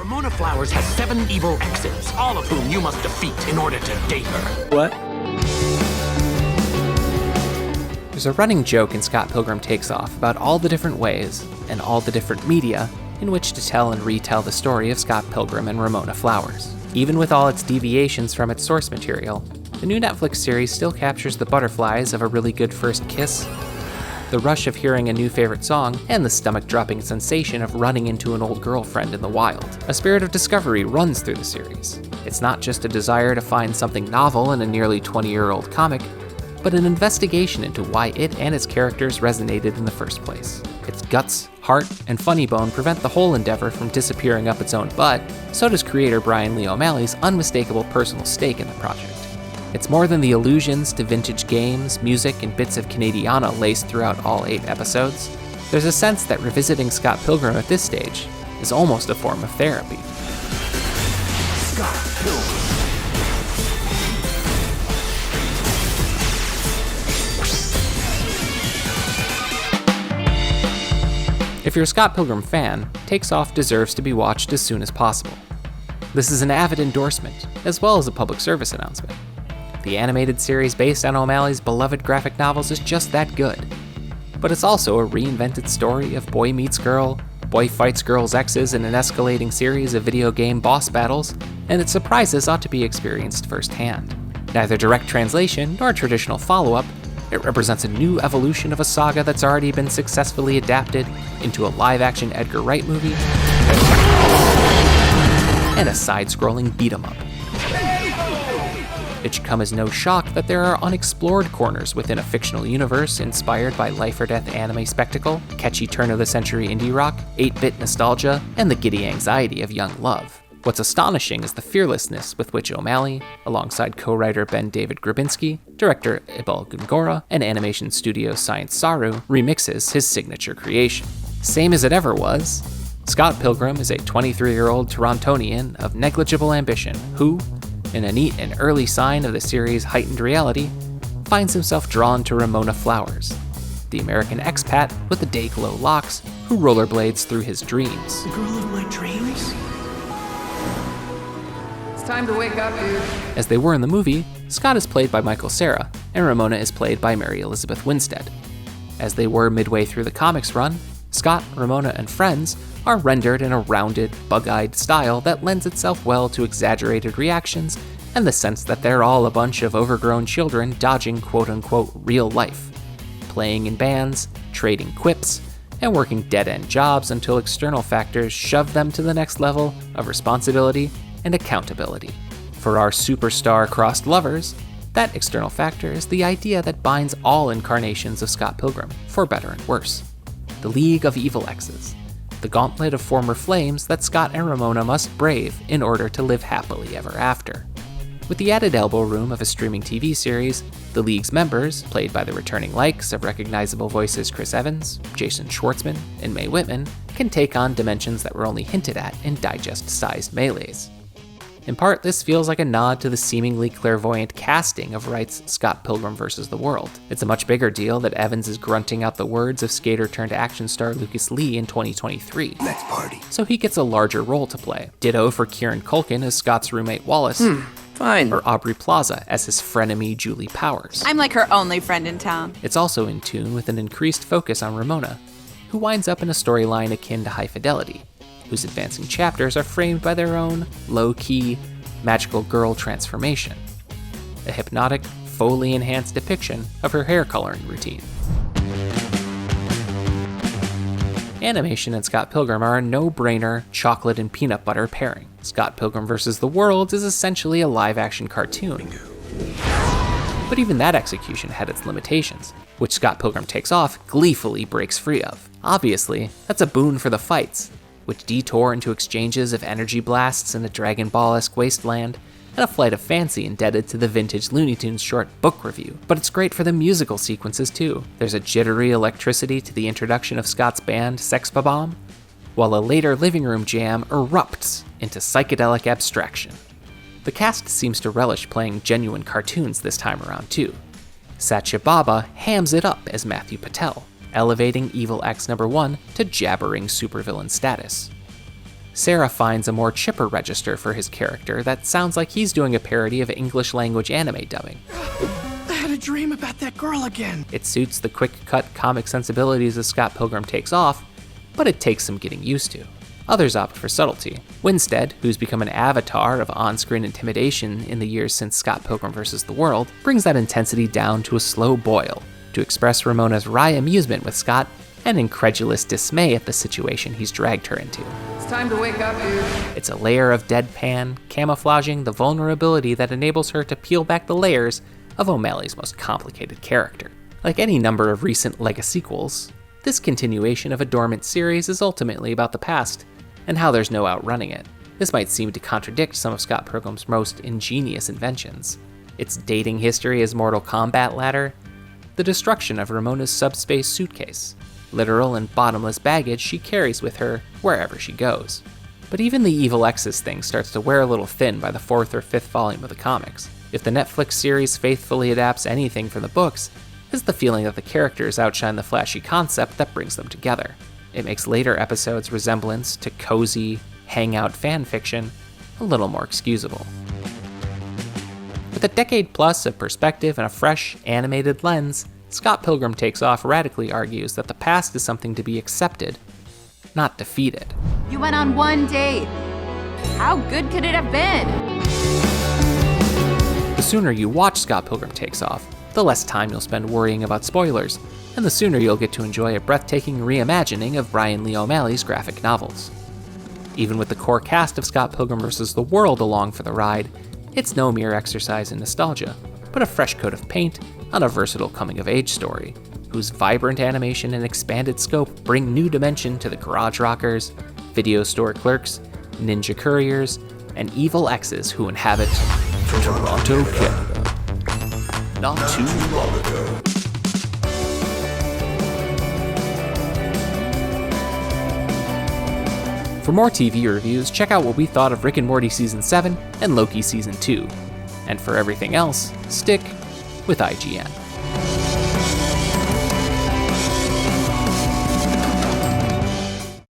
Ramona Flowers has 7 evil exes, all of whom you must defeat in order to date her. What? There's a running joke in Scott Pilgrim Takes Off about all the different ways, and all the different media, in which to tell and retell the story of Scott Pilgrim and Ramona Flowers. Even with all its deviations from its source material, the new Netflix series still captures the butterflies of a really good first kiss, the rush of hearing a new favorite song, and the stomach-dropping sensation of running into an old girlfriend in the wild. A spirit of discovery runs through the series. It's not just a desire to find something novel in a nearly 20-year-old comic, but an investigation into why it and its characters resonated in the first place. Its guts, heart, and funny bone prevent the whole endeavor from disappearing up its own butt, so does creator Bryan Lee O'Malley's unmistakable personal stake in the project. It's more than the allusions to vintage games, music, and bits of Canadiana laced throughout all 8 episodes. There's a sense that revisiting Scott Pilgrim at this stage is almost a form of therapy. Scott Pilgrim. If you're a Scott Pilgrim fan, Takes Off deserves to be watched as soon as possible. This is an avid endorsement, as well as a public service announcement. The animated series based on O'Malley's beloved graphic novels is just that good. But it's also a reinvented story of boy meets girl, boy fights girl's exes in an escalating series of video game boss battles, and its surprises ought to be experienced firsthand. Neither direct translation nor traditional follow-up, it represents a new evolution of a saga that's already been successfully adapted into a live-action Edgar Wright movie and a side-scrolling beat-em-up. It should come as no shock that there are unexplored corners within a fictional universe inspired by life-or-death anime spectacle, catchy turn-of-the-century indie rock, 8-bit nostalgia, and the giddy anxiety of young love. What's astonishing is the fearlessness with which O'Malley, alongside co-writer Ben David Grabinski, director Ibal Gungora, and animation studio Science Saru, remixes his signature creation. Same as it ever was, Scott Pilgrim is a 23-year-old Torontonian of negligible ambition who, in a neat and early sign of the series' heightened reality, finds himself drawn to Ramona Flowers, the American expat with the day-glow locks who rollerblades through his dreams. The girl of my dreams? It's time to wake up, dude. As they were in the movie, Scott is played by Michael Cera, and Ramona is played by Mary Elizabeth Winstead. As they were midway through the comics run, Scott, Ramona, and friends are rendered in a rounded, bug-eyed style that lends itself well to exaggerated reactions and the sense that they're all a bunch of overgrown children dodging quote-unquote real life, playing in bands, trading quips, and working dead-end jobs until external factors shove them to the next level of responsibility and accountability. For our superstar-crossed lovers, that external factor is the idea that binds all incarnations of Scott Pilgrim, for better and worse. The League of Evil Exes, the gauntlet of former flames that Scott and Ramona must brave in order to live happily ever after. With the added elbow room of a streaming TV series, the League's members, played by the returning likes of recognizable voices Chris Evans, Jason Schwartzman, and Mae Whitman, can take on dimensions that were only hinted at in digest-sized melees. In part, this feels like a nod to the seemingly clairvoyant casting of Wright's Scott Pilgrim vs. the World. It's a much bigger deal that Evans is grunting out the words of skater-turned-action star Lucas Lee in 2023. Let's party. So he gets a larger role to play. Ditto for Kieran Culkin as Scott's roommate Wallace, Fine. or Aubrey Plaza as his frenemy Julie Powers. I'm like her only friend in town. It's also in tune with an increased focus on Ramona, who winds up in a storyline akin to High Fidelity, whose advancing chapters are framed by their own low-key, magical girl transformation, a hypnotic, Foley-enhanced depiction of her hair coloring routine. Animation and Scott Pilgrim are a no-brainer chocolate and peanut butter pairing. Scott Pilgrim vs. the World is essentially a live-action cartoon. But even that execution had its limitations, which Scott Pilgrim Takes Off gleefully breaks free of. Obviously, that's a boon for the fights, which detour into exchanges of energy blasts in a Dragon Ball-esque wasteland, and a flight of fancy indebted to the vintage Looney Tunes short book review. But it's great for the musical sequences too. There's a jittery electricity to the introduction of Scott's band Sex Bomb, while a later living room jam erupts into psychedelic abstraction. The cast seems to relish playing genuine cartoons this time around too. Satya Baba hams it up as Matthew Patel, elevating Evil X #1 to jabbering supervillain status. Sarah finds a more chipper register for his character that sounds like he's doing a parody of English language anime dubbing. I had a dream about that girl again. It suits the quick-cut comic sensibilities of Scott Pilgrim Takes Off, but it takes some getting used to. Others opt for subtlety. Winstead, who's become an avatar of on-screen intimidation in the years since Scott Pilgrim vs. the World, brings that intensity down to a slow boil to express Ramona's wry amusement with Scott and incredulous dismay at the situation he's dragged her into. It's time to wake up, dude. It's a layer of deadpan, camouflaging the vulnerability that enables her to peel back the layers of O'Malley's most complicated character. Like any number of recent Legacy-quels, this continuation of a dormant series is ultimately about the past, and how there's no outrunning it. This might seem to contradict some of Scott Pilgrim's most ingenious inventions. Its dating history as Mortal Kombat ladder, the destruction of Ramona's subspace suitcase, literal and bottomless baggage she carries with her wherever she goes. But even the evil exes thing starts to wear a little thin by the 4th or 5th volume of the comics. If the Netflix series faithfully adapts anything from the books, it's the feeling that the characters outshine the flashy concept that brings them together. It makes later episodes' resemblance to cozy, hangout fanfiction a little more excusable. With a decade plus of perspective and a fresh, animated lens, Scott Pilgrim Takes Off radically argues that the past is something to be accepted, not defeated. You went on one date. How good could it have been? The sooner you watch Scott Pilgrim Takes Off, the less time you'll spend worrying about spoilers, and the sooner you'll get to enjoy a breathtaking reimagining of Bryan Lee O'Malley's graphic novels. Even with the core cast of Scott Pilgrim vs. the World along for the ride, it's no mere exercise in nostalgia, but a fresh coat of paint on a versatile coming-of-age story, whose vibrant animation and expanded scope bring new dimension to the garage rockers, video store clerks, ninja-couriers, and evil exes who inhabit Toronto, Canada. Not too long ago. For more TV reviews, check out what we thought of Rick and Morty Season 7 and Loki Season 2. And for everything else, stick with IGN.